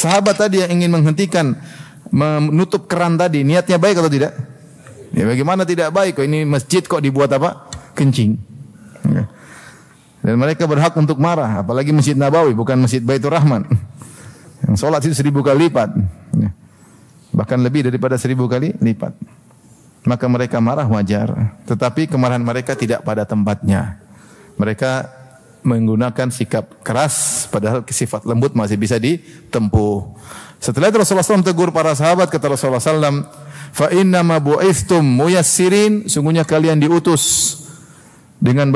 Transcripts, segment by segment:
Sahabat tadi yang ingin menghentikan, menutup keran tadi, niatnya baik atau tidak? Ya bagaimana tidak baik? Kok ini masjid kok dibuat apa? Kencing. Ya. Dan mereka berhak untuk marah, apalagi Masjid Nabawi, bukan Masjid Baitur Rahman. Yang sholat itu 1000 kali lipat. Ya. Bahkan lebih daripada 1000 kali lipat. Maka mereka marah wajar. Tetapi kemarahan mereka tidak pada tempatnya. Mereka menggunakan sikap keras, padahal sifat lembut masih bisa ditempuh. Setelah itu Rasulullah SAW tegur para sahabat, kata Rasulullah SAW, fa inna ma bu'ithtum muyassirin, sungguhnya kalian diutus dengan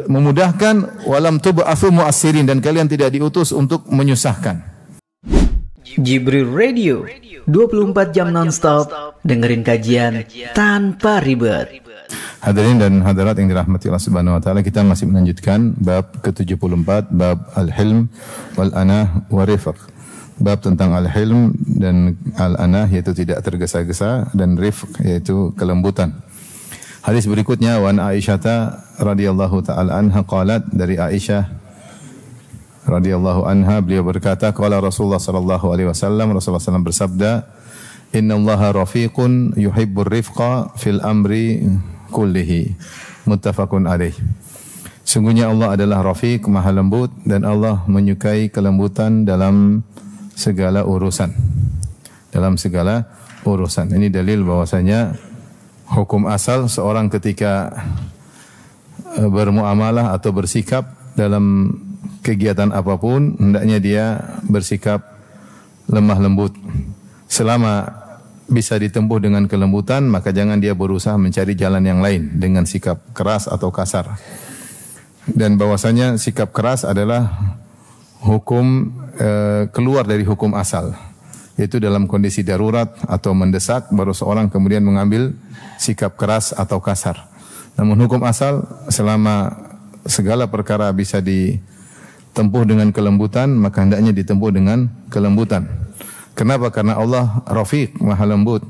memudahkan, walam tub'atsu mu'assirin, dan kalian tidak diutus untuk menyusahkan. Jibril Radio, 24 jam nonstop, dengerin kajian tanpa ribet. Hadirin dan hadirat yang dirahmati Allah Subhanahu wa taala, kita masih melanjutkan bab ke-74, bab al-hilm wal anah wa rifq. Bab tentang al-hilm dan al-anah, yaitu tidak tergesa-gesa, dan rifq yaitu kelembutan. Hadis berikutnya, wa an Aisyah radhiyallahu taala anha qalat, dari Aisyah radhiyallahu anha, beliau berkata, qala Rasulullah sallallahu alaihi wasallam, Rasulullah sallallahu bersabda, innallaha rafiqun yuhibbur rifqa fil amri kullihi, muttafaqun alaih. Sungguhnya Allah adalah Rafiq, maha lembut, dan Allah menyukai kelembutan dalam segala urusan. Dalam segala urusan. Ini dalil bahwasanya hukum asal seorang ketika bermuamalah atau bersikap dalam kegiatan apapun, hendaknya dia bersikap lemah lembut. Selama bisa ditempuh dengan kelembutan, maka jangan dia berusaha mencari jalan yang lain dengan sikap keras atau kasar. Dan bahwasanya sikap keras adalah hukum keluar dari hukum asal, yaitu dalam kondisi darurat atau mendesak baru seorang kemudian mengambil sikap keras atau kasar. Namun hukum asal, selama segala perkara bisa ditempuh dengan kelembutan, maka hendaknya ditempuh dengan kelembutan. Kenapa? Karena Allah Rafiq, maha lembut.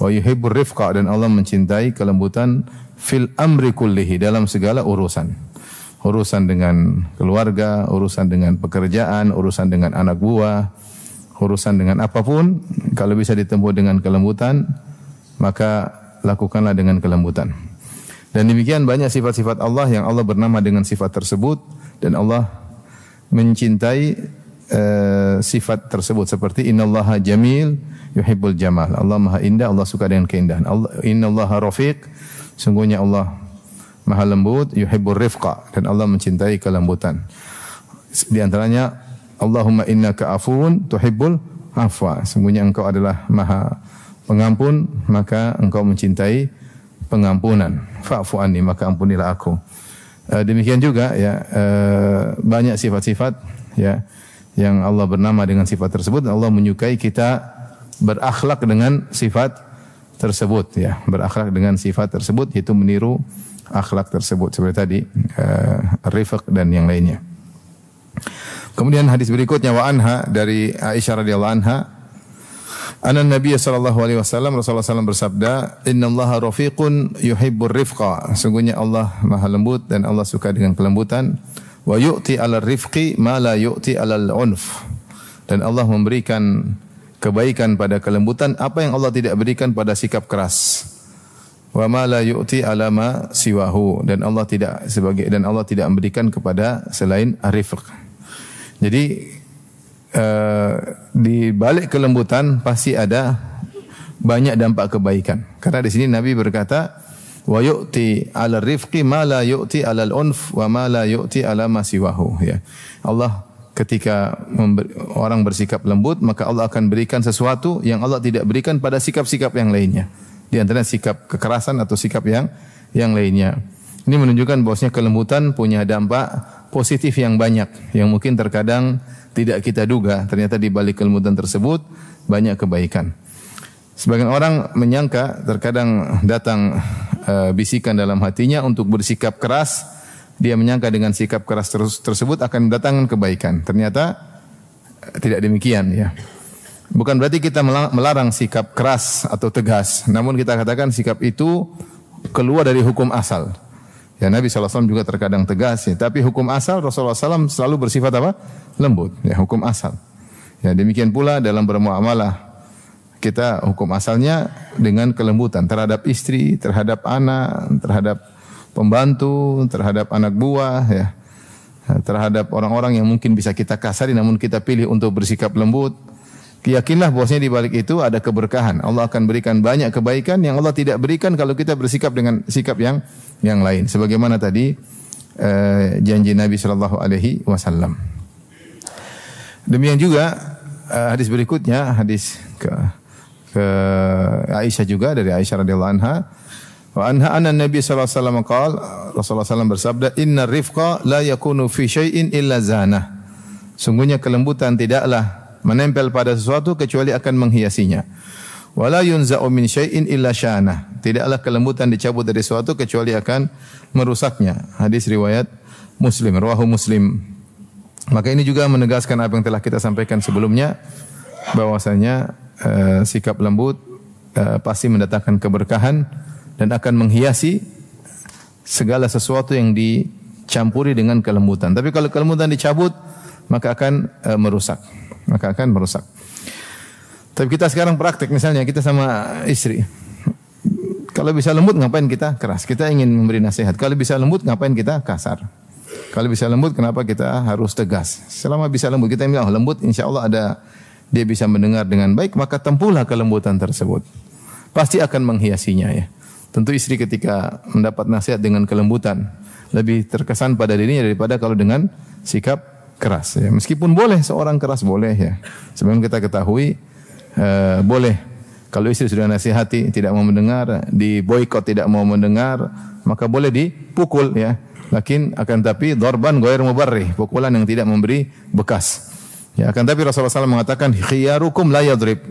Wa yuhibbur rifqa, dan Allah mencintai kelembutan fil amri kullihi, dalam segala urusan. Urusan dengan keluarga, urusan dengan pekerjaan, urusan dengan anak buah, urusan dengan apapun, kalau bisa ditempuh dengan kelembutan, maka lakukanlah dengan kelembutan. Dan demikian banyak sifat-sifat Allah yang Allah bernama dengan sifat tersebut, dan Allah mencintai sifat tersebut, seperti innallaha jamil yuhibbul jamal. Allah maha indah, Allah suka dengan keindahan. Innallaha rafiq, sungguhnya Allah maha lembut, yuhibbur rifqa, dan Allah mencintai kelembutan. Di antaranya, Allahumma innaka afuwun tuhibbul afwa, sungguhnya engkau adalah maha pengampun, maka engkau mencintai pengampunan. Fa'fu anni, maka ampunilah aku. Demikian juga ya, banyak sifat-sifat ya yang Allah bernama dengan sifat tersebut. Allah menyukai kita berakhlak dengan sifat tersebut ya, berakhlak dengan sifat tersebut, yaitu meniru akhlak tersebut seperti tadi, rifq dan yang lainnya. Kemudian hadis berikutnya, wa anha, dari Aisyah radhiyallahu anha, anna Nabi sallallahu alaihi wasallam, Rasulullah sallallahu bersabda, innallaha rafiqun yuhibbur rifqa, sungguhnya Allah maha lembut dan Allah suka dengan kelembutan. Wa yu'ti 'alal rifqi ma la yu'ti 'alal 'unf, dan Allah memberikan kebaikan pada kelembutan apa yang Allah tidak berikan pada sikap keras. Wa ma la yu'ti 'ala ma siwahu, dan Allah tidak memberikan kepada selain rifq. Jadi di balik kelembutan pasti ada banyak dampak kebaikan. Karena di sini Nabi berkata, wa yu'ti 'ala rifqi ma la yu'ti 'alal unf wa ma la yu'ti 'ala ma siwahu ya. Allah ketika orang bersikap lembut, maka Allah akan berikan sesuatu yang Allah tidak berikan pada sikap-sikap yang lainnya. Di antara sikap kekerasan atau sikap yang lainnya. Ini menunjukkan bahwasanya kelembutan punya dampak positif yang banyak, yang mungkin terkadang tidak kita duga. Ternyata di balik kelembutan tersebut banyak kebaikan. Sebagian orang menyangka, terkadang datang bisikan dalam hatinya untuk bersikap keras. Dia menyangka dengan sikap keras tersebut akan mendatangkan kebaikan. Ternyata tidak demikian ya. Bukan berarti kita melarang sikap keras atau tegas, namun kita katakan sikap itu keluar dari hukum asal. Ya, Nabi SAW juga terkadang tegas ya, tapi hukum asal Rasulullah SAW selalu bersifat apa? Lembut, ya, hukum asal. Ya, demikian pula dalam bermuamalah kita hukum asalnya dengan kelembutan terhadap istri, terhadap anak, terhadap pembantu, terhadap anak buah, ya. Terhadap orang-orang yang mungkin bisa kita kasari namun kita pilih untuk bersikap lembut. Yakinlah bahwasanya di balik itu ada keberkahan. Allah akan berikan banyak kebaikan yang Allah tidak berikan kalau kita bersikap dengan sikap yang lain. Sebagaimana tadi janji Nabi sallallahu alaihi wasallam. Demikian juga hadis berikutnya, hadis ke Aisyah juga, dari Aisyah radhiyallahu anha. Wa anha anna Nabi sallallahu alaihi wasallam qala, Rasulullah sallallahu bersabda, "Innar rifqa la yakunu fi syai'in illa zana." Sungguhnya kelembutan tidaklah menempel pada sesuatu kecuali akan menghiasinya. Wa la yunza'u min syai'in illa syana. Tidaklah kelembutan dicabut dari sesuatu kecuali akan merusaknya. Hadis riwayat Muslim, rawahu Muslim. Maka ini juga menegaskan apa yang telah kita sampaikan sebelumnya, bahwasanya sikap lembut pasti mendatangkan keberkahan dan akan menghiasi segala sesuatu yang dicampuri dengan kelembutan. Tapi kalau kelembutan dicabut, maka akan merusak. Tapi kita sekarang praktek, misalnya kita sama istri. Kalau bisa lembut, ngapain kita keras? Kita ingin memberi nasihat. Kalau bisa lembut, ngapain kita kasar? Kalau bisa lembut, kenapa kita harus tegas? Selama bisa lembut, kita bilang lembut, insya Allah dia bisa mendengar dengan baik, maka tempuhlah kelembutan tersebut. Pasti akan menghiasinya, ya. Tentu istri ketika mendapat nasihat dengan kelembutan lebih terkesan pada dirinya daripada kalau dengan sikap keras, ya. Meskipun boleh seorang keras, boleh, ya. Sebelum kita ketahui boleh kalau istri sudah nasihati tidak mau mendengar, diboikot tidak mau mendengar, maka boleh dipukul, ya. Akan tapi dorban ghair mubarrih, pukulan yang tidak memberi bekas. Ya, akan tapi Rasulullah SAW mengatakan khiyarukum la yadrib.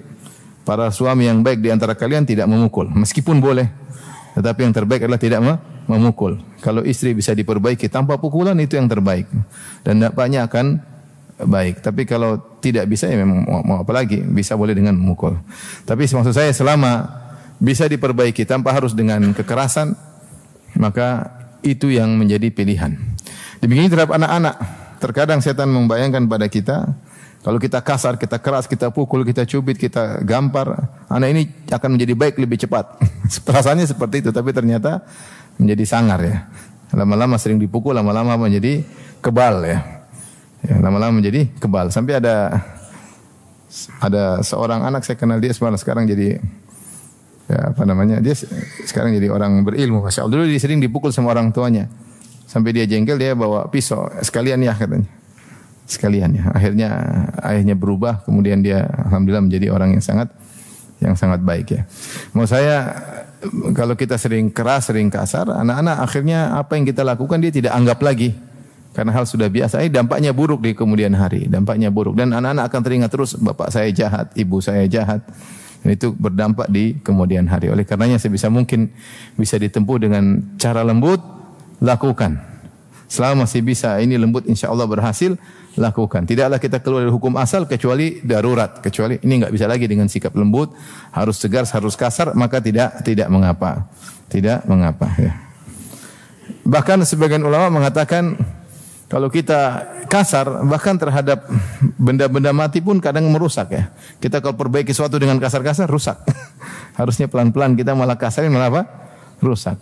Para suami yang baik di antara kalian tidak memukul, meskipun boleh. Tetapi yang terbaik adalah tidak memukul. Kalau istri bisa diperbaiki tanpa pukulan, itu yang terbaik. Dan dampaknya akan baik. Tapi kalau tidak bisa, ya memang mau apa lagi? Bisa boleh dengan memukul. Tapi maksud saya selama bisa diperbaiki tanpa harus dengan kekerasan, maka itu yang menjadi pilihan. Demikian terhadap anak-anak. Terkadang setan membayangkan pada kita, kalau kita kasar, kita keras, kita pukul, kita cubit, kita gampar, anak ini akan menjadi baik lebih cepat. Perasaannya seperti itu, tapi ternyata menjadi sangar, ya. Lama-lama sering dipukul, lama-lama menjadi kebal, ya. Lama-lama menjadi kebal. Sampai ada seorang anak, saya kenal dia sekarang jadi, ya apa namanya, dia sekarang jadi orang berilmu. Masya Allah, dulu dia sering dipukul sama orang tuanya. Sampai dia jengkel, dia bawa pisau, sekalian ya katanya. Sekalian, ya. Akhirnya ayahnya berubah, kemudian dia alhamdulillah menjadi orang yang sangat baik, ya. Mau saya, kalau kita sering keras, sering kasar, anak-anak akhirnya apa yang kita lakukan dia tidak anggap lagi. Karena hal sudah biasa, ini dampaknya buruk di kemudian hari, dampaknya buruk. Dan anak-anak akan teringat terus, bapak saya jahat, ibu saya jahat. Dan itu berdampak di kemudian hari. Oleh karenanya sebisa mungkin bisa ditempuh dengan cara lembut, lakukan. Selama masih bisa ini lembut, insya Allah berhasil, lakukan. Tidaklah kita keluar dari hukum asal kecuali darurat, kecuali ini enggak bisa lagi dengan sikap lembut, harus tegas, harus kasar, maka tidak mengapa. Tidak mengapa, ya. Bahkan sebagian ulama mengatakan kalau kita kasar bahkan terhadap benda-benda mati pun kadang merusak, ya. Kita kalau perbaiki sesuatu dengan kasar-kasar rusak. Harusnya pelan-pelan, kita malah kasarin malah apa? Rusak.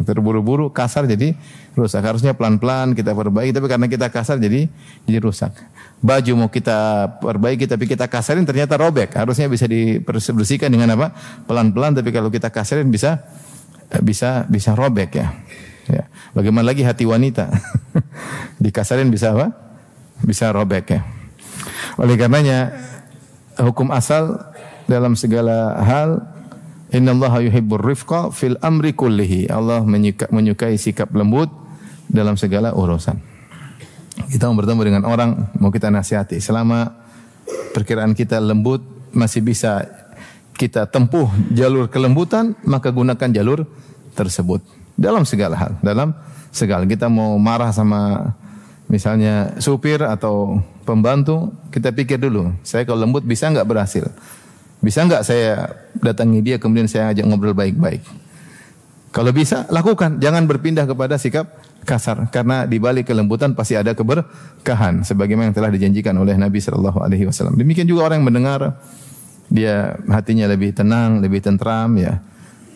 Terburu-buru kasar jadi rusak. Harusnya pelan-pelan kita perbaiki, tapi karena kita kasar jadi rusak. Baju mau kita perbaiki tapi kita kasarin ternyata robek. Harusnya bisa dibersihkan dengan apa? Pelan-pelan, tapi kalau kita kasarin bisa robek, ya. Ya. Bagaimana lagi hati wanita? Dikasarin bisa apa? Bisa robek, ya. Oleh karenanya hukum asal dalam segala hal, innallaha yuhibbur rifqa fil amri kullihi. Allah menyukai sikap lembut dalam segala urusan. Kita mau bertemu dengan orang, mau kita nasihati, selama perkiraan kita lembut, masih bisa kita tempuh jalur kelembutan, maka gunakan jalur tersebut. Dalam segala hal, kita mau marah sama misalnya supir atau pembantu, kita pikir dulu, saya kalau lembut bisa enggak berhasil? Bisa enggak saya datangi dia kemudian saya ajak ngobrol baik-baik? Kalau bisa lakukan, jangan berpindah kepada sikap kasar karena di balik kelembutan pasti ada keberkahan sebagaimana yang telah dijanjikan oleh Nabi sallallahu alaihi wasallam. Demikian juga orang yang mendengar dia hatinya lebih tenang, lebih tentram ya.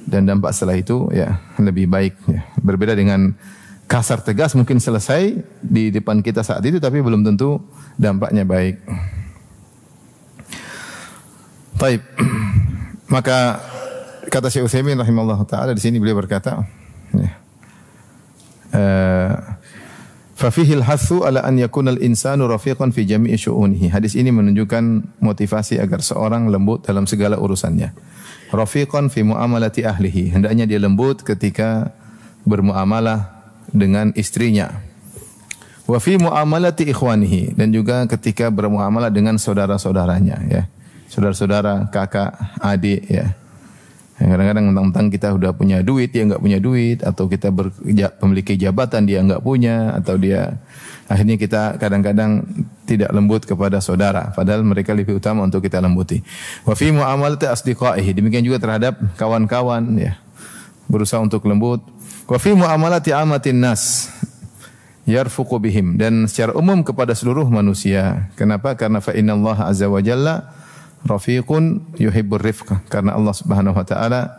Dan dampak setelah itu ya lebih baik ya. Berbeda dengan kasar tegas mungkin selesai di depan kita saat itu tapi belum tentu dampaknya baik. Baik. Maka kata Syekh Utsaimin rahimahullah taala di sini beliau berkata ya. Fafihi al-hathu ala an yakuna al-insanu rafiqan fi jami'i syu'unihi. Hadis ini menunjukkan motivasi agar seorang lembut dalam segala urusannya. Rafiqan fi muamalati ahlihi. Hendaknya dia lembut ketika bermuamalah dengan istrinya. Wa fi muamalati ikhwanihi, dan juga ketika bermuamalah dengan saudara-saudaranya ya. Saudara-saudara, kakak, adik ya. Kadang-kadang mentang-mentang kita sudah punya duit, dia enggak punya duit, atau kita memiliki jabatan, dia enggak punya, atau dia akhirnya kita kadang-kadang tidak lembut kepada saudara, padahal mereka lebih utama untuk kita lembuti. Wa fi muamalati asdiqaihi, demikian juga terhadap kawan-kawan ya. Berusaha untuk lembut. Wa fi muamalati amatin nas yarfuqu bihim, dan secara umum kepada seluruh manusia. Kenapa? Karena fa innallaha azza wa jalla rafiqun yuhibbur rifqa, karena Allah Subhanahu wa taala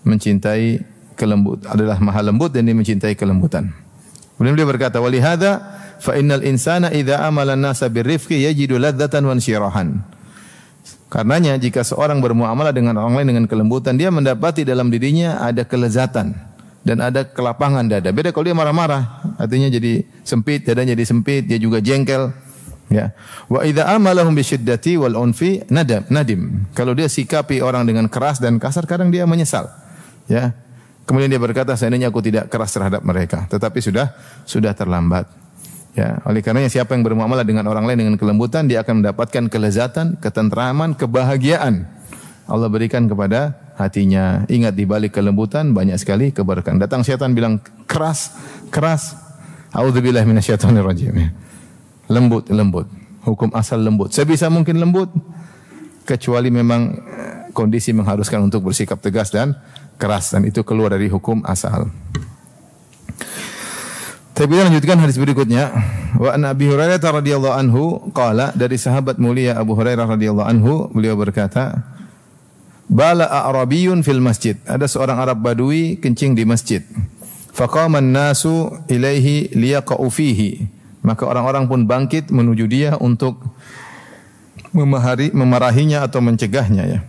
mencintai kelembut, adalah maha lembut dan dia mencintai kelembutan. Kemudian dia berkata, "Wa lihadza fa innal insana idza amala an-nasa birrifqi yajidu ladzatan wa insyirahan." Karenanya jika seorang bermuamalah dengan orang lain dengan kelembutan, dia mendapati dalam dirinya ada kelezatan dan ada kelapangan dada. Beda kalau dia marah-marah, artinya jadi sempit, dadanya jadi sempit, dia juga jengkel. Ya. Wa idza amalahum bisyiddati wal unfi nadim. Kalau dia sikapi orang dengan keras dan kasar, kadang dia menyesal. Ya. Kemudian dia berkata, seandainya aku tidak keras terhadap mereka, tetapi sudah terlambat. Ya, oleh karenanya siapa yang bermuamalah dengan orang lain dengan kelembutan, dia akan mendapatkan kelezatan, ketentraman, kebahagiaan. Allah berikan kepada hatinya. Ingat, di balik kelembutan banyak sekali keberkahan. Datang syaitan bilang keras. A'udzubillahi minasyaitonir rajim. Ya. Lembut. Hukum asal lembut. Sebisa mungkin lembut, kecuali memang kondisi mengharuskan untuk bersikap tegas dan keras, dan itu keluar dari hukum asal. Tapi kita lanjutkan hadis berikutnya. Wa an Abi Hurairah radhiyallahu anhu qala, dari sahabat mulia Abu Hurairah radhiyallahu anhu, beliau berkata, bala a'rabiyyun fil masjid. Ada seorang Arab Badui kencing di masjid. Faqama an-nasu ilaihi liyaqa'u fihi. Maka orang-orang pun bangkit menuju dia untuk memarahinya atau mencegahnya ya.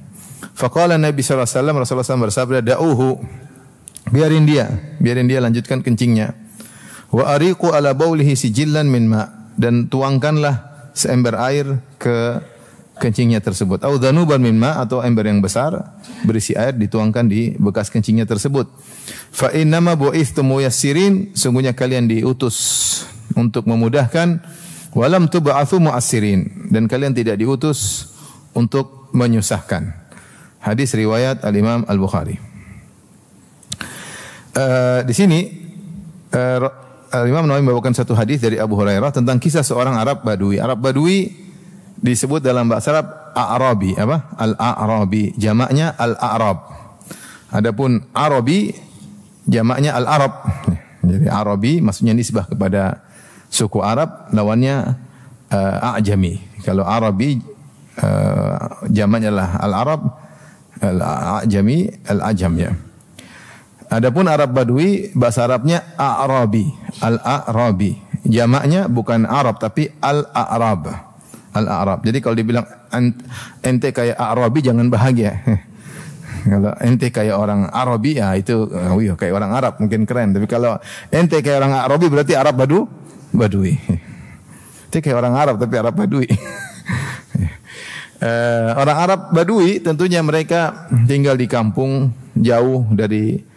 Faqala Nabi sallallahu alaihi wasallam, Rasulullah SAW bersabda, da'uhu, biarin dia lanjutkan kencingnya. Wa ariqu ala baulihi sijillan min ma, dan tuangkanlah seember air ke kencingnya tersebut. Au dhanuban min ma, atau ember yang besar berisi air dituangkan di bekas kencingnya tersebut. Fa innama bu'ithtum muyassirin, sungguhnya kalian diutus untuk memudahkan, walam tub'atsu mu'assirin, dan kalian tidak diutus untuk menyusahkan. Hadis riwayat Al-Imam Al-Bukhari. Di sini Al-Imam Nawawi membawakan satu hadis dari Abu Hurairah tentang kisah seorang Arab Badui. Arab Badui disebut dalam bahasa Arab A'rabi, apa? Al-A'rabi, jamaknya Al-A'rab. Adapun Arabi jamaknya Al-Arab. Jadi Arabi maksudnya nisbah kepada suku Arab, lawannya A'jami. Kalau Arabi jamaknya adalah Al-Arab, Al-A'jami, Al-Ajam ya. Adapun Arab Badui bahasa Arabnya A'rabi, Al-A'rabi. Jamaknya bukan Arab tapi Al-A'rab. Al-A'rab. Jadi kalau dibilang ente kayak A'rabi, jangan bahagia. Kalau ente kayak orang Arabi, ya itu kayak orang Arab, mungkin keren. Tapi kalau ente kayak orang Arabi, berarti Arab Badui. Itu kayak orang Arab tapi Arab Badui. Orang Arab Badui tentunya mereka tinggal di kampung jauh dari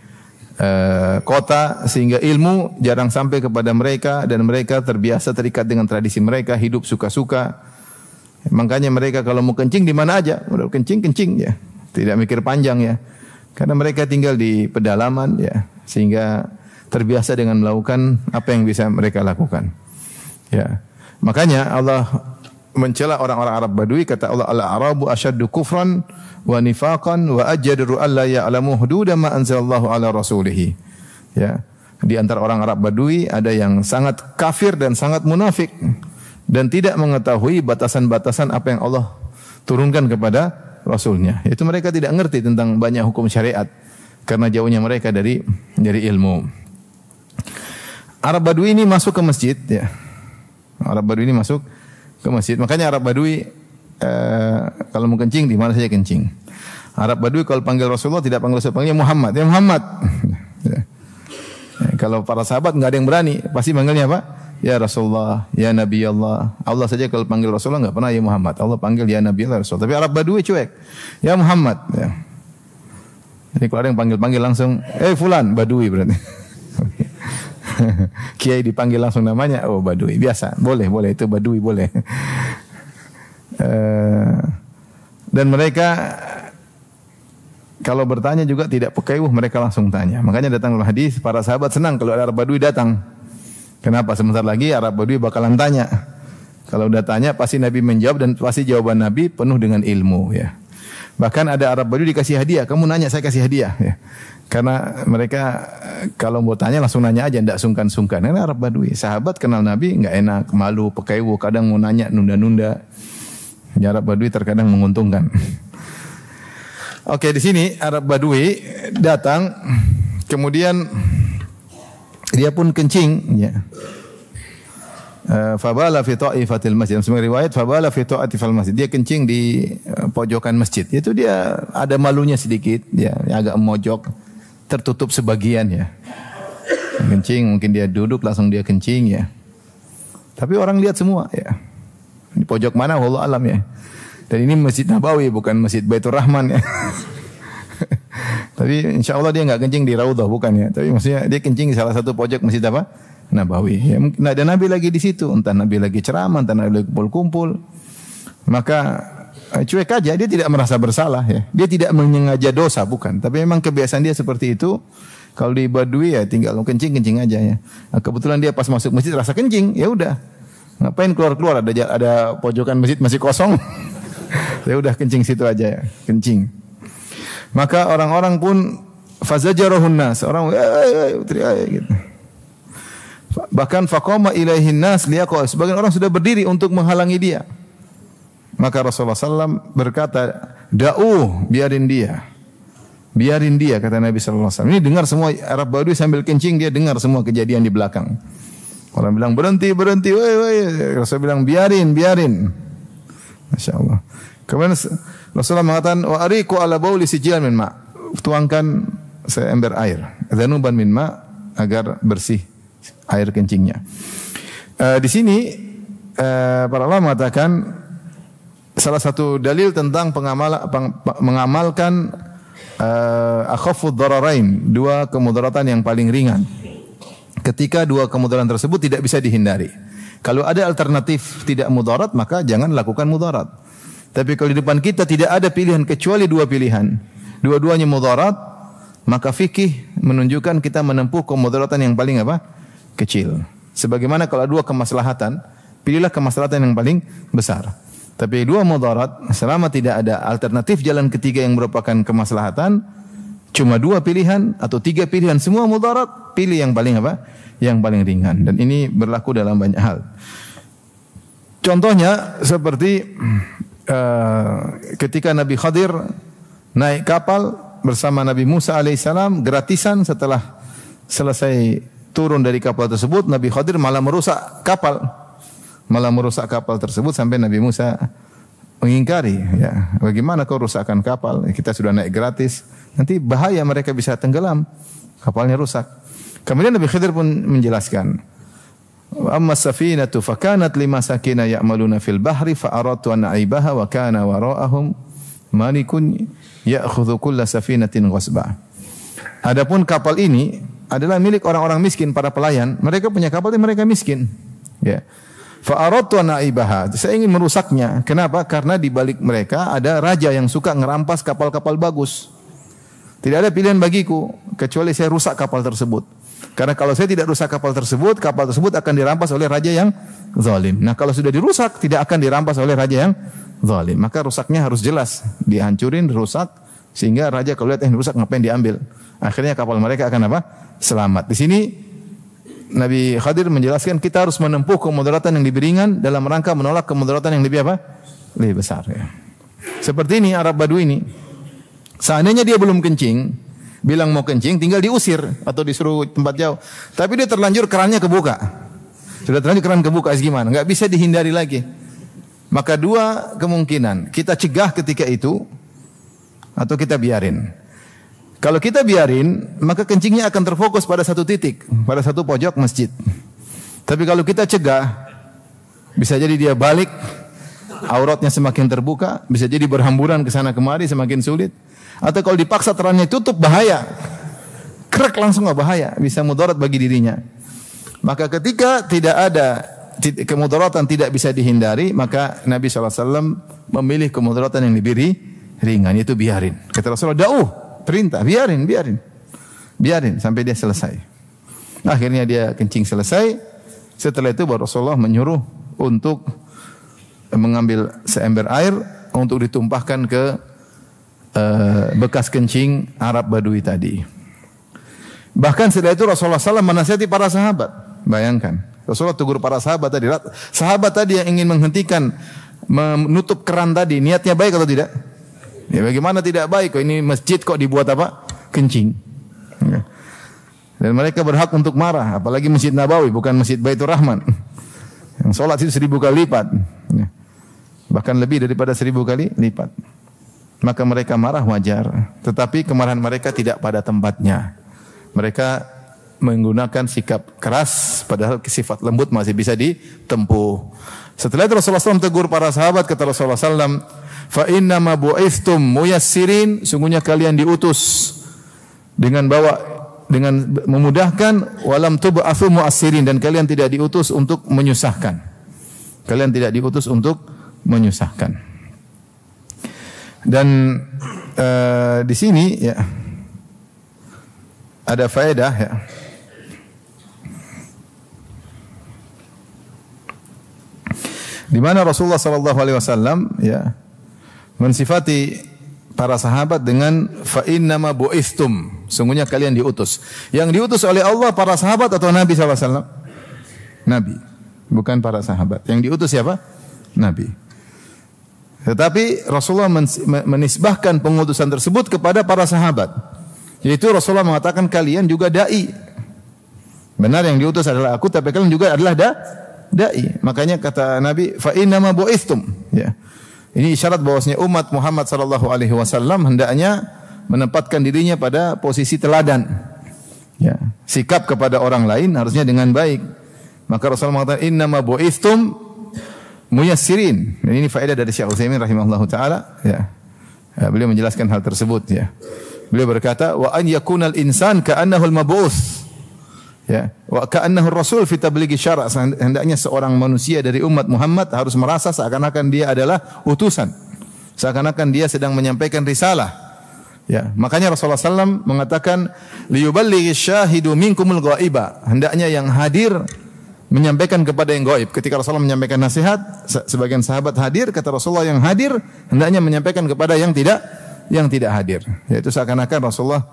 kota, sehingga ilmu jarang sampai kepada mereka, dan mereka terbiasa terikat dengan tradisi mereka, hidup suka-suka. Makanya mereka kalau mau kencing di mana aja, udah kencing ya, tidak mikir panjang ya, karena mereka tinggal di pedalaman ya, sehingga terbiasa dengan melakukan apa yang bisa mereka lakukan. Ya, makanya Allah mencela orang-orang Arab Badui, kata Allah, al-Arabu asyaddu kufran wa nifaqan wa ajdaru alla ya'lamu hududa ma anzalallahu ala rasulih. Ya. Di antara orang Arab Badui ada yang sangat kafir dan sangat munafik dan tidak mengetahui batasan-batasan apa yang Allah turunkan kepada Rasulnya. Itu mereka tidak mengerti tentang banyak hukum syariat karena jauhnya mereka dari ilmu. Arab Badui ini masuk ke masjid, ya. Arab Badui ini masuk ke masjid. Makanya Arab Badui kalau mau kencing di mana saja kencing. Arab Badui kalau panggil Rasulullah tidak panggil Rasul, panggilnya Muhammad. Ya Muhammad. Ya. Kalau para sahabat enggak ada yang berani, pasti panggilnya apa? Ya Rasulullah, ya Nabi Allah. Allah saja kalau panggil Rasulullah enggak pernah ya Muhammad. Allah panggil ya Nabi Allah, Rasul. Tapi Arab Badui cuek. Ya Muhammad. Ya. Jadi kalau ada yang panggil-panggil langsung, fulan, Badui berarti. Kiai dipanggil langsung namanya, oh Badui, biasa, boleh itu Badui boleh. Dan mereka kalau bertanya juga tidak pekewuh, mereka langsung tanya. Makanya datang hadis, para sahabat senang kalau ada Arab Badui datang. Kenapa? Sebentar lagi Arab Badui bakalan tanya. Kalau udah tanya pasti Nabi menjawab dan pasti jawaban Nabi penuh dengan ilmu, ya. Bahkan ada Arab Badui dikasih hadiah, kamu nanya saya kasih hadiah, ya. Karena mereka kalau mau tanya langsung nanya aja, tidak sungkan-sungkan. Karena Arab Badui, sahabat kenal Nabi enggak enak, malu, pekewuh, kadang mau nanya nunda-nunda. Ya, Arab Badui terkadang menguntungkan. Oke, di sini Arab Badui datang, kemudian dia pun kencing, ya. Fabala fi ta'ifatil masjid. Dalam semua riwayat fabala fi ta'ifatil masjid. Dia kencing di pojokan masjid. Itu dia ada malunya sedikit, dia agak mojok, tertutup sebagian, ya. Kencing, mungkin dia duduk langsung dia kencing, ya. Tapi orang lihat semua, ya. Di pojok mana wallahu alam, ya. Dan ini Masjid Nabawi bukan Masjid Baitur Rahman, ya. Tapi insya Allah dia enggak kencing di Raudhah, bukan, ya. Tapi maksudnya dia kencing di salah satu pojok Masjid apa? Nabawi. Ya, mungkin ada Nabi lagi di situ, entah Nabi lagi ceramah, entah Nabi lagi kumpul-kumpul. Maka cuek aja, dia tidak merasa bersalah, ya. Dia tidak menyengaja dosa, bukan. Tapi memang kebiasaan dia seperti itu. Kalau di Badui ya tinggal kencing aja, ya. Nah, kebetulan dia pas masuk masjid rasa kencing, ya udah. Ngapain keluar ada pojokan masjid masih kosong. Ya udah kencing situ aja, ya. Kencing. Maka orang-orang pun fazajarahun nas, orang gitu. Bahkan faqama ilaihin nas liyaqa, sebagian orang sudah berdiri untuk menghalangi dia. Maka Rasulullah SAW berkata, biarin dia, kata Nabi SAW. Ini dengar semua Arab Badui sambil kencing, dia dengar semua kejadian di belakang. Orang bilang berhenti, woi. Rasulullah bilang biarin. Masya Allah. Kemudian Rasulullah mengatakan, wa ariku ala bauli sijilan min ma. Tuangkan seember air, dhanuban min ma, agar bersih air kencingnya. Di sini para ulama mengatakan salah satu dalil tentang mengamalkan akhafud dararain, dua kemudaratan yang paling ringan. Ketika dua kemudaratan tersebut tidak bisa dihindari. Kalau ada alternatif tidak mudarat, maka jangan lakukan mudarat. Tapi kalau di depan kita tidak ada pilihan kecuali dua pilihan, dua-duanya mudarat, maka fikih menunjukkan kita menempuh kemudaratan yang paling apa? Kecil. Sebagaimana kalau dua kemaslahatan, pilihlah kemaslahatan yang paling besar. Tapi dua mudarat, selama tidak ada alternatif jalan ketiga yang merupakan kemaslahatan, cuma dua pilihan atau tiga pilihan semua mudarat, pilih yang paling apa? Yang paling ringan. Dan ini berlaku dalam banyak hal. Contohnya seperti ketika Nabi Khadir naik kapal bersama Nabi Musa alaihissalam gratisan, setelah selesai turun dari kapal tersebut, Nabi Khadir malah merusak kapal tersebut sampai Nabi Musa mengingkari, ya, bagaimana kau rusakkan kapal? Kita sudah naik gratis, nanti bahaya, mereka bisa tenggelam, kapalnya rusak. Kemudian Nabi Khadir pun menjelaskan, amma safinatu fakanat limasakina ya'maluna fil bahri fa aradtu an aibaha wa kana wara'ahum malikun ya'khudhu kulla safinatin ghasba. Adapun kapal ini adalah milik orang-orang miskin, para pelayan. Mereka punya kapal tapi mereka miskin. Ya. Fa aradtu an aibaha. Saya ingin merusaknya. Kenapa? Karena di balik mereka ada raja yang suka ngerampas kapal-kapal bagus. Tidak ada pilihan bagiku kecuali saya rusak kapal tersebut. Karena kalau saya tidak rusak kapal tersebut akan dirampas oleh raja yang zalim. Nah, kalau sudah dirusak tidak akan dirampas oleh raja yang zalim. Maka rusaknya harus jelas, dihancurin, rusak, sehingga raja kalau lihat rusak ngapain diambil. Akhirnya kapal mereka akan apa? Selamat. Di sini Nabi Khadir menjelaskan kita harus menempuh kemudaratan yang lebih ringan dalam rangka menolak kemudaratan yang lebih apa? Lebih besar. Ya. Seperti ini Arab Badui ini. Seandainya dia belum kencing, bilang mau kencing, tinggal diusir atau disuruh tempat jauh. Tapi dia terlanjur kerannya kebuka. Sudah terlanjur keran kebuka, gimana? Enggak bisa dihindari lagi. Maka dua kemungkinan, kita cegah ketika itu atau kita biarin. Kalau kita biarin, maka kencingnya akan terfokus pada satu titik, pada satu pojok masjid. Tapi kalau kita cegah, bisa jadi dia balik, auratnya semakin terbuka, bisa jadi berhamburan ke sana kemari semakin sulit. Atau kalau dipaksa terannya tutup, bahaya. Krek langsung bahaya, bisa mudarat bagi dirinya. Maka ketika tidak ada kemudaratan tidak bisa dihindari, maka Nabi SAW memilih kemudaratan yang lebih ringan, yaitu biarin. Kata Rasulullah, perintah, biarin sampai dia selesai. Akhirnya dia kencing selesai. Setelah itu baru Rasulullah menyuruh untuk mengambil seember air untuk ditumpahkan ke bekas kencing Arab Badui tadi. Bahkan setelah itu Rasulullah SAW menasihati para sahabat. Bayangkan, Rasulullah tegur para sahabat tadi. Sahabat tadi yang ingin menghentikan, menutup keran tadi, niatnya baik atau tidak? Ya bagaimana tidak baik? Kok ini masjid kok dibuat apa? Kencing. Ya. Dan mereka berhak untuk marah, apalagi Masjid Nabawi, bukan Masjid Baitur Rahman. Yang sholat itu 1000 kali lipat. Ya. Bahkan lebih daripada 1000 kali lipat. Maka mereka marah wajar. Tetapi kemarahan mereka tidak pada tempatnya. Mereka menggunakan sikap keras, padahal sifat lembut masih bisa ditempuh. Setelah itu Rasulullah SAW tegur para sahabat, kata Rasulullah SAW, fa inna ma bu'istum muyassirin, sungguhnya kalian diutus dengan memudahkan, walam tub'atsu mu'assirin, dan kalian tidak diutus untuk menyusahkan. Kalian tidak diutus untuk menyusahkan. Dan di sini ya ada faedah ya. Di mana Rasulullah sallallahu alaihi wasallam ya mensifati para sahabat dengan fa innama bu'istum, sungguhnya kalian diutus. Yang diutus oleh Allah para sahabat atau Nabi sallallahu alaihi wasallam? Nabi, bukan para sahabat. Yang diutus siapa? Nabi. Tetapi Rasulullah menisbahkan pengutusan tersebut kepada para sahabat. Yaitu Rasulullah mengatakan kalian juga dai. Benar yang diutus adalah aku, tapi kalian juga adalah dai. Makanya kata Nabi, fa innama bu'istum. Ya. Ini isyarat bahwasanya umat Muhammad sallallahu alaihi wasallam hendaknya menempatkan dirinya pada posisi teladan. Ya. Sikap kepada orang lain harusnya dengan baik. Maka Rasulullah mengatakan innama bu'istum muyassirin. Dan ini faedah dari Syekh Utsaimin rahimahullahu taala, ya. Beliau menjelaskan hal tersebut, ya. Beliau berkata, wa an yakunal insan ka'annahu al-mab'uts. Ya, wa ka'annahu ar-rasul fi tablighi syara'. Hendaknya seorang manusia dari umat Muhammad harus merasa seakan-akan dia adalah utusan. Seakan-akan dia sedang menyampaikan risalah. Ya, makanya Rasulullah SAW mengatakan liyuballighi syahidu minkumul ghaiba. Hendaknya yang hadir menyampaikan kepada yang gaib. Ketika Rasulullah menyampaikan nasihat, sebagian sahabat hadir, kata Rasulullah yang hadir hendaknya menyampaikan kepada yang tidak hadir. Yaitu seakan-akan Rasulullah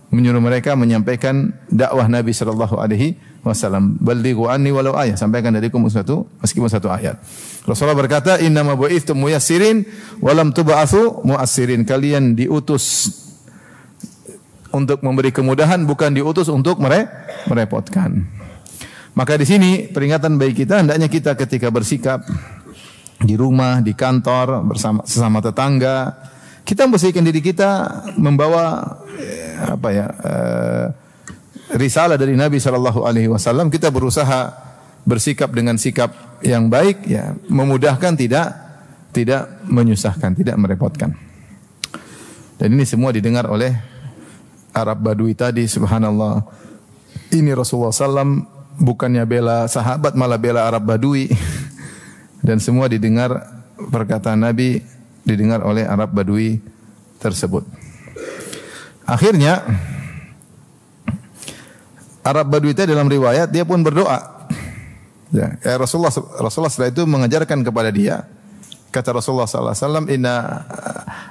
menyuruh mereka menyampaikan dakwah Nabi sallallahu alaihi wasallam. Ballighu anni walau ayah, sampaikan dariku meskipun satu ayat. Rasulullah berkata, innama bu'ithtum muyassirin wa lam tub'atsu mu'assirin. Kalian diutus untuk memberi kemudahan, bukan diutus untuk merepotkan. Maka di sini peringatan bagi kita, hendaknya kita ketika bersikap di rumah, di kantor, bersama sesama tetangga, kita membersihkan diri kita membawa risalah dari Nabi sallallahu alaihi wasallam. Kita berusaha bersikap dengan sikap yang baik, ya, memudahkan, tidak menyusahkan, tidak merepotkan. Dan ini semua didengar oleh Arab Badui tadi, subhanallah. Ini Rasulullah SAW bukannya bela sahabat, malah bela Arab Badui. Dan semua didengar perkataan Nabi, didengar oleh Arab Badui tersebut. Akhirnya Arab Badui itu dalam riwayat dia pun berdoa. Ya, Rasulullah setelah itu mengajarkan kepada dia, kata Rasulullah sallallahu alaihi wasallam,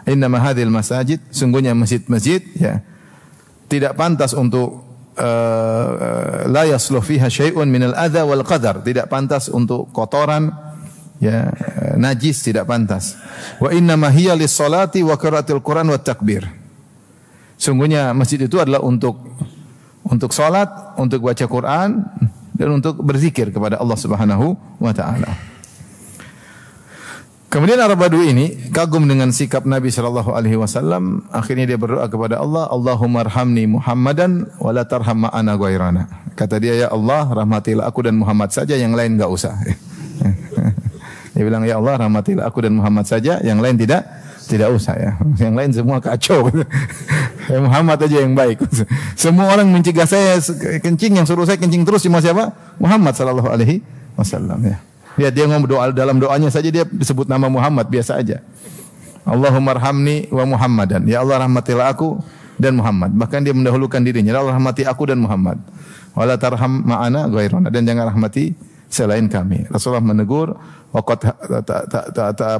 inna mahadil masajid, sungguhnya masjid-masjid ya tidak pantas untuk la yasluh fiha syai'un minal adza wal qadar, tidak pantas untuk kotoran ya, najis tidak pantas. Wa inna ma hiya lis-salati wa qiraatil Qur'an wat takbir. Sungguhnya masjid itu adalah untuk salat, untuk baca Quran dan untuk berzikir kepada Allah Subhanahu wa taala. Kemudian Arab Badui ini kagum dengan sikap Nabi sallallahu alaihi wasallam, akhirnya dia berdoa kepada Allah, Allahumma arhamni Muhammadan wa la tarham ma'ana ghairana. Kata dia, ya Allah, rahmatilah aku dan Muhammad saja, yang lain enggak usah. Dia bilang, ya Allah, rahmatilah aku dan Muhammad saja, yang lain tidak usah ya. Yang lain semua kacau. Ya Muhammad aja yang baik. Semua orang mencegah saya kencing, yang suruh saya kencing terus cuma siapa? Muhammad sallallahu alaihi wasallam ya. Lihat dia ngomong doa, dalam doanya saja dia disebut nama Muhammad biasa aja. Allahumma arhamni wa Muhammadan. Ya Allah, rahmatilah aku dan Muhammad. Bahkan dia mendahulukan dirinya. Ya Allah, rahmati aku dan Muhammad. Wala tarham ma'ana ghairana, dan jangan rahmati selain kami. Rasulullah menegur, waqad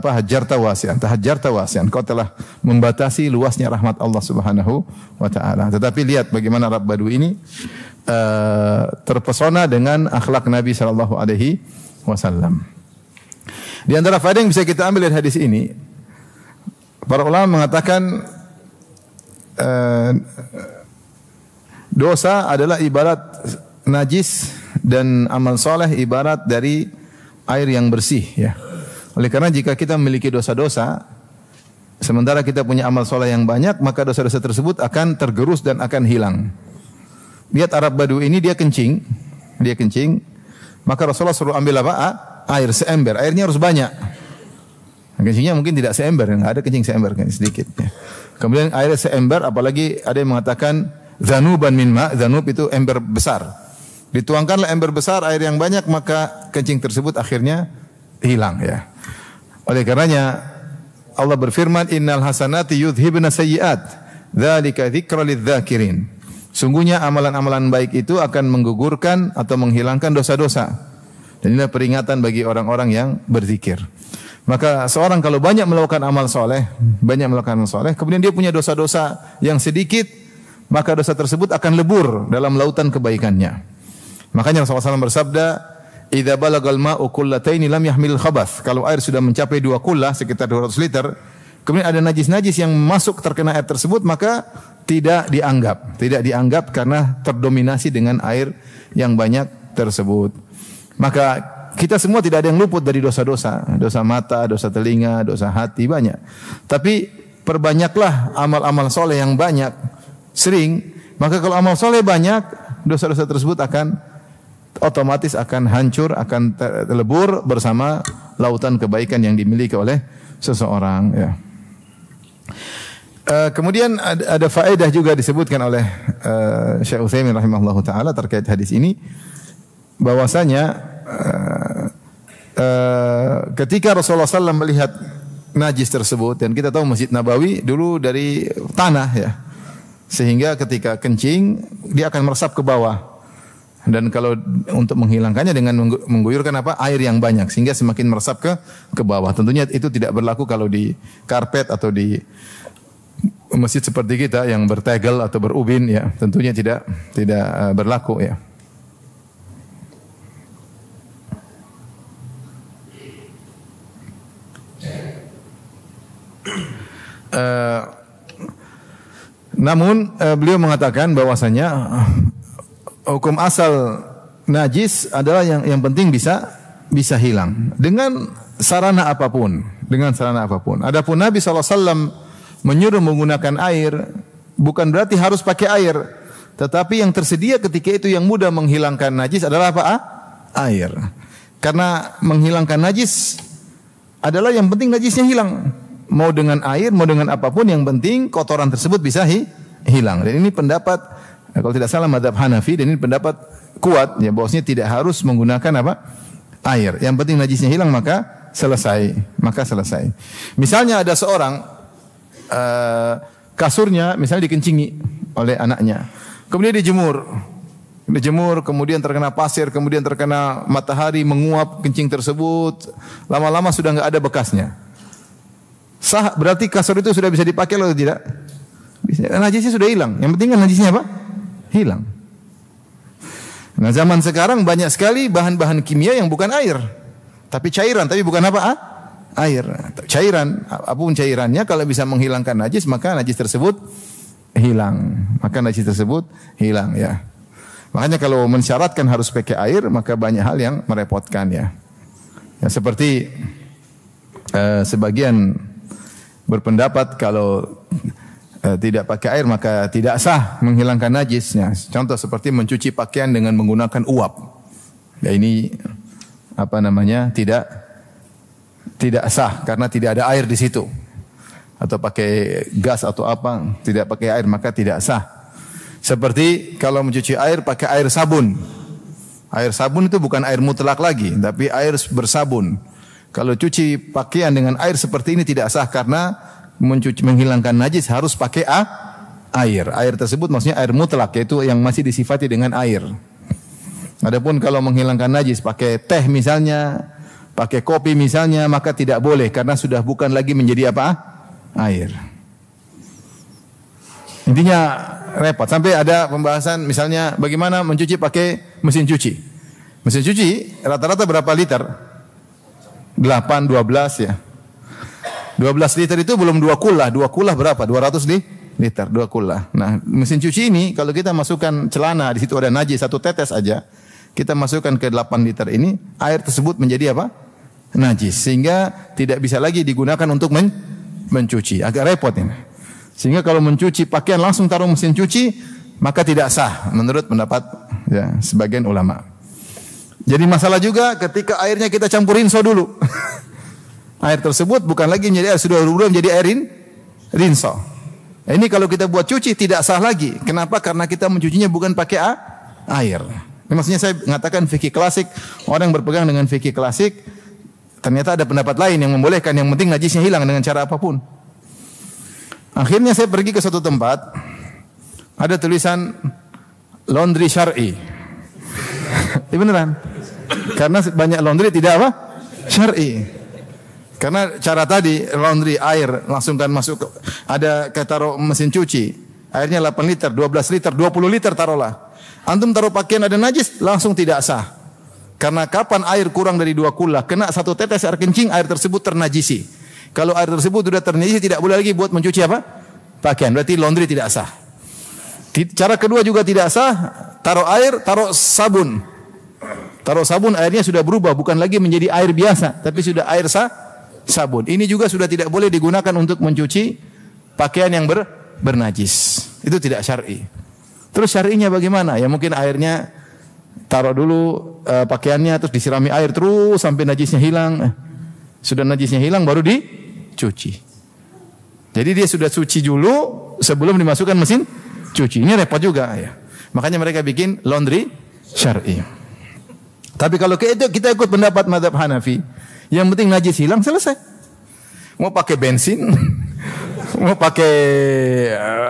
hajarta wasi'an. Kau telah membatasi luasnya rahmat Allah Subhanahu wa taala. Tetapi lihat bagaimana Arab Badui ini terpesona dengan akhlak Nabi sallallahu alaihi wasallam. Di antara faedah yang bisa kita ambil dari hadis ini, para ulama mengatakan dosa adalah ibarat najis dan amal soleh ibarat dari air yang bersih ya. Oleh karena jika kita memiliki dosa-dosa sementara kita punya amal soleh yang banyak, maka dosa-dosa tersebut akan tergerus dan akan hilang. Lihat Arab Badui ini dia kencing, maka Rasulullah suruh ambil apa? Air seember. Airnya harus banyak. Kencingnya mungkin tidak seember, enggak ada kencing seember, sedikit ya. Kemudian air seember, apalagi ada yang mengatakan zanuban min ma, zanub itu ember besar. Dituangkanlah ember besar air yang banyak, maka kencing tersebut akhirnya hilang ya. Oleh karenanya Allah berfirman, innal hasanati yudhibna sayyi'at, dzalika dzikra lidz-dzakirin. Sungguhnya amalan-amalan baik itu akan menggugurkan atau menghilangkan dosa-dosa. Dan inilah peringatan bagi orang-orang yang berzikir. Maka seorang kalau banyak melakukan amal soleh, kemudian dia punya dosa-dosa yang sedikit, maka dosa tersebut akan lebur dalam lautan kebaikannya. Makanya Rasulullah SAW bersabda, idza balagal ma'u qullataini lam yahmil khabath. Kalau air sudah mencapai 2 kullah, sekitar 200 liter, kemudian ada najis-najis yang masuk terkena air tersebut, maka tidak dianggap karena terdominasi dengan air yang banyak tersebut. Maka kita semua tidak ada yang luput dari dosa-dosa, dosa mata, dosa telinga, dosa hati, banyak. Tapi perbanyaklah amal-amal soleh yang banyak, sering. Maka kalau amal soleh banyak, dosa-dosa tersebut akan otomatis akan hancur, akan terlebur bersama lautan kebaikan yang dimiliki oleh seseorang ya. Kemudian ada faedah juga disebutkan oleh Syekh Utsaimin rahimahullahu taala terkait hadis ini, bahwasanya ketika Rasulullah SAW melihat najis tersebut, dan kita tahu Masjid Nabawi dulu dari tanah ya, sehingga ketika kencing dia akan meresap ke bawah, dan kalau untuk menghilangkannya dengan mengguyurkan air yang banyak sehingga semakin meresap ke bawah. Tentunya itu tidak berlaku kalau di karpet atau di masjid seperti kita yang bertegel atau berubin ya, tentunya tidak berlaku ya. Namun beliau mengatakan bahwasanya hukum asal najis adalah yang penting bisa hilang dengan sarana apapun, Adapun Nabi SAW menyuruh menggunakan air, bukan berarti harus pakai air, tetapi yang tersedia ketika itu yang mudah menghilangkan najis adalah apa? Air. Karena menghilangkan najis adalah yang penting najisnya hilang. Mau dengan air, mau dengan apapun, yang penting kotoran tersebut bisa hilang. Dan ini pendapat, kalau tidak salah mazhab Hanafi, dan ini pendapat kuat ya, bahwasanya tidak harus menggunakan air. Yang penting najisnya hilang maka selesai. Misalnya ada seorang kasurnya misalnya dikencingi oleh anaknya, kemudian dijemur, dijemur, kemudian terkena pasir, kemudian terkena matahari, menguap kencing tersebut, lama-lama sudah enggak ada bekasnya. Sah, berarti kasur itu sudah bisa dipakai atau tidak? Bisa. Najisnya sudah hilang. Yang penting kan najisnya apa? Hilang. Nah, zaman sekarang banyak sekali bahan-bahan kimia yang bukan air, tapi cairan, tapi bukan apa? Air. Cairan, apapun cairannya kalau bisa menghilangkan najis, maka najis tersebut hilang. Maka najis tersebut hilang ya. Makanya kalau mensyaratkan harus pakai air, maka banyak hal yang merepotkan ya. Ya seperti sebagian berpendapat kalau tidak pakai air maka tidak sah menghilangkan najisnya. Contoh seperti mencuci pakaian dengan menggunakan uap. Ya ini apa namanya? Tidak sah karena tidak ada air di situ. Atau pakai gas atau apa, tidak pakai air maka tidak sah. Seperti kalau mencuci air pakai air sabun. Air sabun itu bukan air mutlak lagi, tapi air bersabun. Kalau cuci pakaian dengan air seperti ini tidak sah karena menghilangkan najis harus pakai air. Air tersebut maksudnya air mutlak, yaitu yang masih disifati dengan air. Adapun kalau menghilangkan najis pakai teh misalnya, pakai kopi misalnya, maka tidak boleh karena sudah bukan lagi menjadi apa? Air. Intinya repot. Sampai ada pembahasan misalnya bagaimana mencuci pakai mesin cuci. Mesin cuci rata-rata berapa liter? 8, 12 ya. 12 liter itu belum 2 kullah. 2 kullah berapa? 200 liter, 2 kullah. Nah, mesin cuci ini kalau kita masukkan celana, di situ ada najis, 1 tetes aja, kita masukkan ke 8 liter ini, air tersebut menjadi apa? Najis. Sehingga tidak bisa lagi digunakan untuk mencuci. Agak repot ini. Sehingga kalau mencuci pakaian langsung taruh mesin cuci, maka tidak sah menurut pendapat ya, sebagian ulama. Jadi masalah juga ketika airnya kita campurin rinso dulu. Air tersebut bukan lagi menjadi air, sudah berubah menjadi air rinso. Nah, ini kalau kita buat cuci tidak sah lagi. Kenapa? Karena kita mencucinya bukan pakai air. Ini maksudnya saya mengatakan fikih klasik, orang yang berpegang dengan fikih klasik, ternyata ada pendapat lain yang membolehkan, yang penting najisnya hilang dengan cara apapun. Akhirnya saya pergi ke suatu tempat, ada tulisan laundry syar'i. Ini beneran. Karena banyak laundry tidak apa? Syar'i. Karena cara tadi laundry air langsungkan masuk ada kayak taruh mesin cuci, airnya 8 liter, 12 liter, 20 liter taruhlah. Antum taruh pakaian ada najis langsung tidak sah. Karena kapan air kurang dari 2 kullah, kena 1 tetes air kencing, air tersebut ternajisi. Kalau air tersebut sudah ternajisi tidak boleh lagi buat mencuci apa? Pakaian. Berarti laundry tidak sah. Cara kedua juga tidak sah, taruh air, taruh sabun. Taruh sabun airnya sudah berubah, bukan lagi menjadi air biasa, tapi sudah air sabun. Ini juga sudah tidak boleh digunakan untuk mencuci pakaian yang bernajis. Itu tidak syar'i. Terus syar'inya bagaimana? Ya mungkin airnya taruh dulu pakaiannya terus disirami air terus sampai najisnya hilang. Sudah najisnya hilang baru dicuci. Jadi dia sudah suci dulu sebelum dimasukkan mesin cuci. Ini repot juga ya. Makanya mereka bikin laundry syar'i. Tapi kalau kita ikut pendapat mazhab Hanafi, yang penting najis hilang selesai. Mau pakai bensin, mau pakai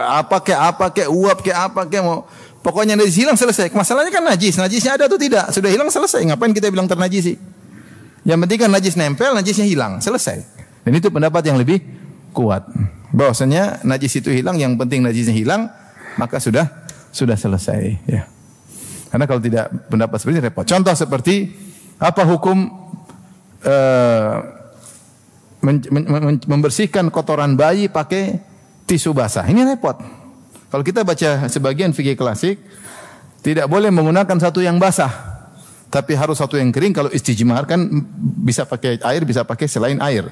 apa kayak uap kayak apa kayak mau, pokoknya najis hilang selesai. Masalahnya kan najisnya ada atau tidak? Sudah hilang selesai. Ngapain kita bilang ternajisi? Yang penting kan najis nempel, najisnya hilang, selesai. Dan itu pendapat yang lebih kuat. Bahwasanya najis itu hilang, yang penting najisnya hilang, maka sudah selesai. Ya. Karena kalau tidak pendapat seperti ini repot. Contoh seperti apa hukum membersihkan kotoran bayi pakai tisu basah? Ini repot. Kalau kita baca sebagian fikih klasik, tidak boleh menggunakan satu yang basah. Tapi harus satu yang kering. Kalau istijmar kan bisa pakai air, bisa pakai selain air.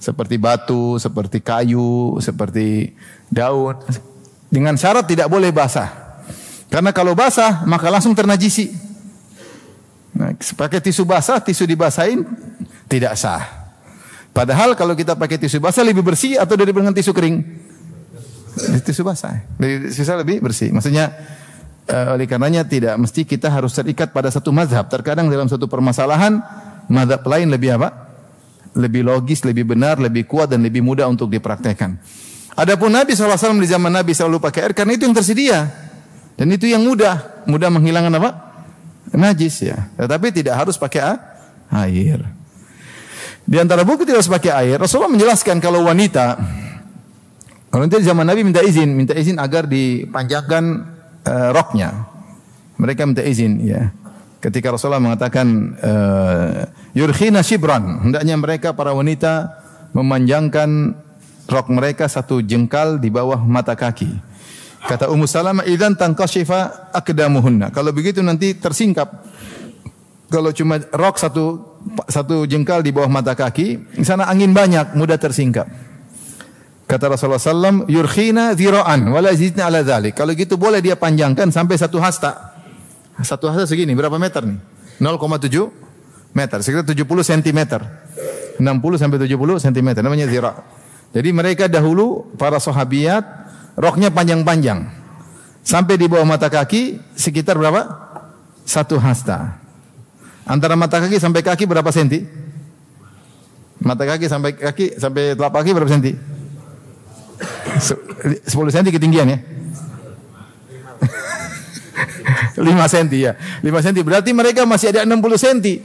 Seperti batu, seperti kayu, seperti daun. Dengan syarat tidak boleh basah. Karena kalau basah maka langsung ternajisi. Nah, pakai tisu basah, tisu dibasahin tidak sah. Padahal kalau kita pakai tisu basah lebih bersih atau daripada dengan tisu kering? Tisu basah. Tisu basah lebih bersih. Maksudnya oleh karenanya tidak mesti kita harus terikat pada satu mazhab. Terkadang dalam satu permasalahan mazhab lain lebih apa? Lebih logis, lebih benar, lebih kuat dan lebih mudah untuk dipraktekkan. Adapun Nabi SAW di zaman Nabi selalu pakai air karena itu yang tersedia. Dan itu yang mudah menghilangkan apa? Najis ya. Tetapi tidak harus pakai air. Di antara bukti tidak harus pakai air, Rasulullah menjelaskan kalau wanita di zaman Nabi minta izin agar dipanjangkan roknya. Mereka minta izin ya. Ketika Rasulullah mengatakan yurkhina shibran, hendaknya mereka para wanita memanjangkan rok mereka 1 jengkal di bawah mata kaki. Kata Ummu Salamah, idzan tankashifa aqdamuhunna. Kalau begitu nanti tersingkap. Kalau cuma rok satu jengkal di bawah mata kaki, di sana angin banyak, mudah tersingkap. Kata Rasulullah sallam, yurkhina dhira'an wala yazidna ala dzalik. Kalau gitu boleh dia panjangkan sampai 1 hasta. 1 hasta segini, berapa meter nih? 0,7 meter, sekitar 70 cm. 60 sampai 70 cm, namanya dhira'. Jadi mereka dahulu para sahabiat roknya panjang-panjang. Sampai di bawah mata kaki sekitar berapa? 1 hasta. Antara mata kaki sampai kaki berapa senti? Mata kaki sampai telapak kaki berapa senti? 10 senti ketinggian ya. 5 senti ya. 5 senti berarti mereka masih ada 60 senti.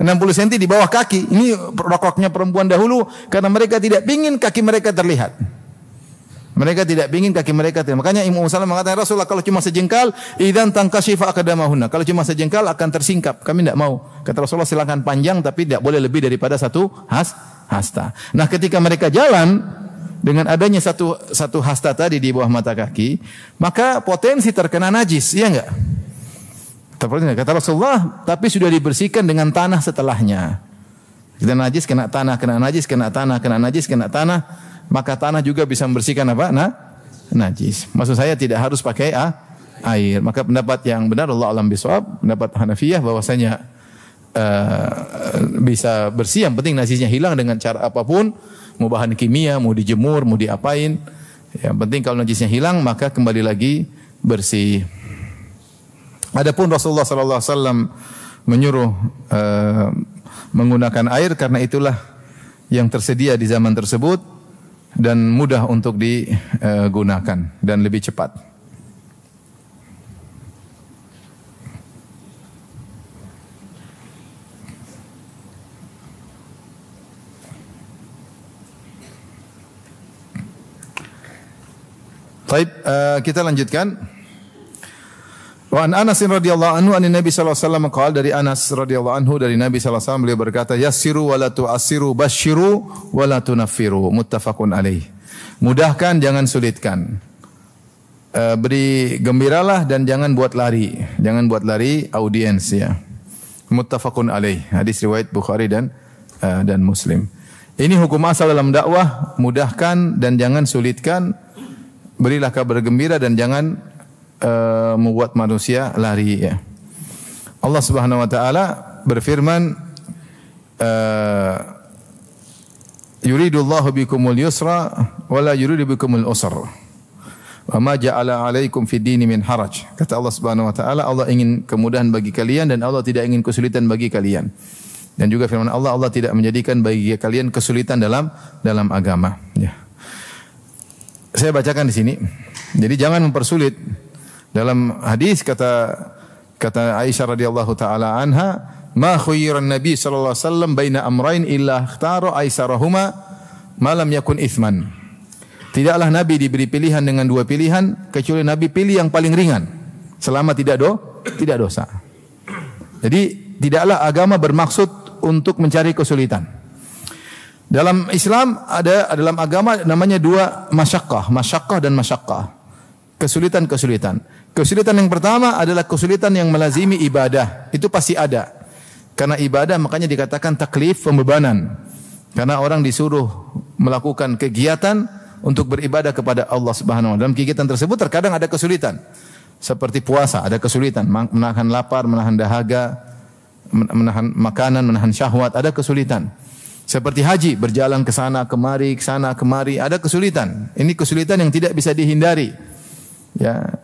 60 senti di bawah kaki. Ini rok-roknya perempuan dahulu karena mereka tidak ingin kaki mereka terlihat. Mereka tidak ingin kaki mereka terlihat. Makanya Ummu Salamah mengatakan, Rasulullah kalau cuma sejengkal, idzan tankashifa aqdamahunna. Kalau cuma sejengkal akan tersingkap. Kami tidak mau. Kata Rasulullah silakan panjang tapi tidak boleh lebih daripada 1 hasta. Nah, ketika mereka jalan dengan adanya satu hasta tadi di bawah mata kaki, maka potensi terkena najis, iya enggak? Kata Rasulullah, tapi sudah dibersihkan dengan tanah setelahnya. Kita najis kena tanah, kena najis kena tanah, kena najis kena tanah, maka tanah juga bisa membersihkan apa? Najis. Maksud saya tidak harus pakai air. Maka pendapat yang benar Allah alam bisawab, pendapat Hanafiyah bahwasanya bisa bersih, yang penting najisnya hilang dengan cara apapun, mau bahan kimia, mau dijemur, mau diapain. Yang penting kalau najisnya hilang maka kembali lagi bersih. Adapun Rasulullah sallallahu alaihi wasallam menyuruh menggunakan air karena itulah yang tersedia di zaman tersebut dan mudah untuk digunakan dan lebih cepat. Baik, kita lanjutkan. Wa an Anas radhiyallahu anhu an Nabi sallallahu alaihi wasallam qala, dari Anas radhiyallahu anhu dari Nabi sallallahu alaihi wasallam beliau berkata, yassiru wa la tu'assiru basyiru wa la tunaffiru, muttafaqun alaih. Mudahkan jangan sulitkan. Beri gembiralah dan jangan buat lari. Jangan buat lari audiens ya. Muttafaqun alaih. Hadis riwayat Bukhari dan Muslim. Ini hukum asal dalam dakwah, mudahkan dan jangan sulitkan. Berilah kabar gembira dan jangan membuat manusia lari ya. Allah Subhanahu wa taala berfirman, yuridullahu bikumul yusra wa la yuridu bikumul usra. Wa ma ja'ala 'alaikum fid dini min haraj. Kata Allah Subhanahu wa taala, Allah ingin kemudahan bagi kalian dan Allah tidak ingin kesulitan bagi kalian. Dan juga firman Allah, Allah tidak menjadikan bagi kalian kesulitan dalam agama ya. Saya bacakan di sini. Jadi jangan mempersulit. Dalam hadis kata Aisyah radhiyallahu taala anha, ma khuyira Nabi sallallahu alaihi wasallam baina amrayn illa ikhtara aisarahuma ma lam yakun itsman. Tidaklah Nabi diberi pilihan dengan 2 pilihan kecuali Nabi pilih yang paling ringan selama tidak dosa. Jadi tidaklah agama bermaksud untuk mencari kesulitan. Dalam Islam dalam agama namanya 2 masyaqqah dan masyaqqah. Kesulitan. Kesulitan yang pertama adalah kesulitan yang melazimi ibadah. Itu pasti ada. Karena ibadah makanya dikatakan taklif, pembebanan. Karena orang disuruh melakukan kegiatan untuk beribadah kepada Allah Subhanahu wa taala. Dalam kegiatan tersebut terkadang ada kesulitan. Seperti puasa, ada kesulitan, menahan lapar, menahan dahaga, menahan makanan, menahan syahwat, ada kesulitan. Seperti haji, berjalan ke sana kemari, ada kesulitan. Ini kesulitan yang tidak bisa dihindari. Ya,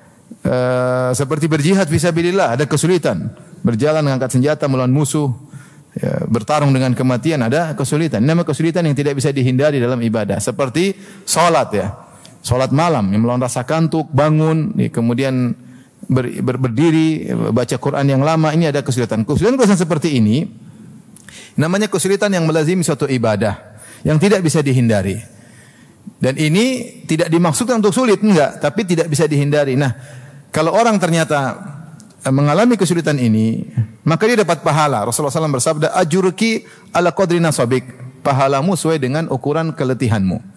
seperti berjihad fisabilillah, ada kesulitan. Berjalan mengangkat senjata melawan musuh, ya, bertarung dengan kematian, ada kesulitan. Ini namanya kesulitan yang tidak bisa dihindari dalam ibadah. Seperti salat ya, salat malam yang melawan rasa kantuk, bangun, ya, kemudian berdiri, baca Quran yang lama, ini ada kesulitan. Kesulitan seperti ini namanya kesulitan yang melazimi suatu ibadah yang tidak bisa dihindari. Dan ini tidak dimaksudkan untuk sulit, enggak, tapi tidak bisa dihindari. Nah, kalau orang ternyata mengalami kesulitan ini, maka dia dapat pahala. Rasulullah SAW bersabda, ajurki ala qadri nasabik, pahalamu sesuai dengan ukuran keletihanmu.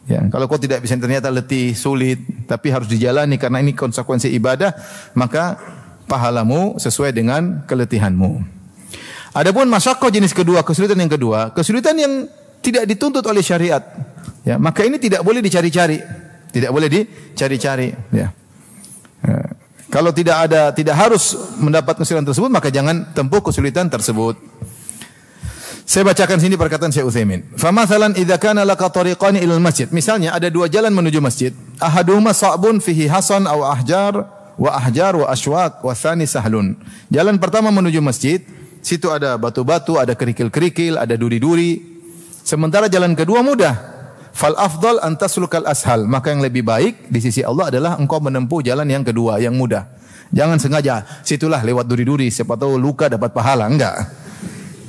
Ya, kalau kau tidak bisa, ternyata letih, sulit, tapi harus dijalani karena ini konsekuensi ibadah, maka pahalamu sesuai dengan keletihanmu. Adapun masyaqqah jenis kedua, kesulitan yang kedua, kesulitan yang tidak dituntut oleh syariat, ya, maka ini tidak boleh dicari-cari, tidak boleh dicari-cari. Ya. Kalau tidak harus mendapat kesulitan tersebut, maka jangan tempuh kesulitan tersebut. Saya bacakan sini perkataan Syekh Utsaimin. Fa mathalan idza kana laka tariqani ilal masjid. Misalnya ada dua jalan menuju masjid. Ahaduhuma sa'bun fihi hasan aw ahjar wa aswaq wa tsani sahlun. Jalan pertama menuju masjid, situ ada batu-batu, ada kerikil-kerikil, ada duri-duri. Sementara jalan kedua mudah. Fal afdal an taslukal ashal. Maka yang lebih baik di sisi Allah adalah engkau menempuh jalan yang kedua, yang mudah. Jangan sengaja situlah lewat duri-duri, siapa tahu luka dapat pahala, enggak.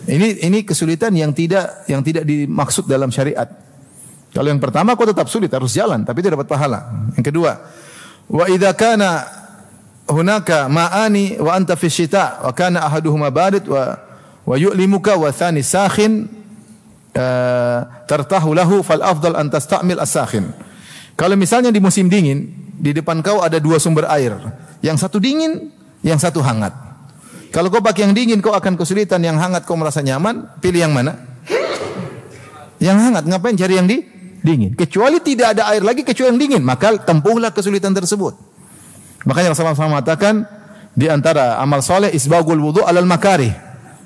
Ini kesulitan yang tidak dimaksud dalam syariat. Kalau yang pertama kau tetap sulit, harus jalan tapi tidak dapat pahala. Yang kedua, wa idza kana hunaka ma'ani wa anta fi syita wa kana ahaduhuma barid wa yu'limuka wa tsani sakhin tartahu lahu fal afdal an tastamil as-sakhin. Kalau misalnya di musim dingin, di depan kau ada dua sumber air, yang satu dingin, yang satu hangat. Kalau kau pakai yang dingin, kau akan kesulitan. Yang hangat kau merasa nyaman, pilih yang mana? Yang hangat. Ngapain cari yang dingin? Kecuali tidak ada air lagi kecuali yang dingin, maka tempuhlah kesulitan tersebut. Makanya Rasulullah SAW mengatakan, di antara amal soleh isbagul wudu alal makarih,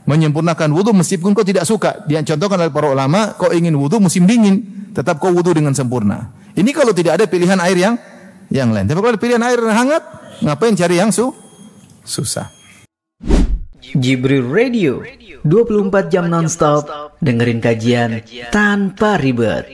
menyempurnakan wudu meskipun kau tidak suka. Dicontohkan oleh para ulama, kau ingin wudu musim dingin, tetap kau wudu dengan sempurna. Ini kalau tidak ada pilihan air yang lain. Tapi kalau ada pilihan air yang hangat, ngapain cari yang susah? Jibril Radio 24 jam nonstop, dengerin kajian tanpa ribet.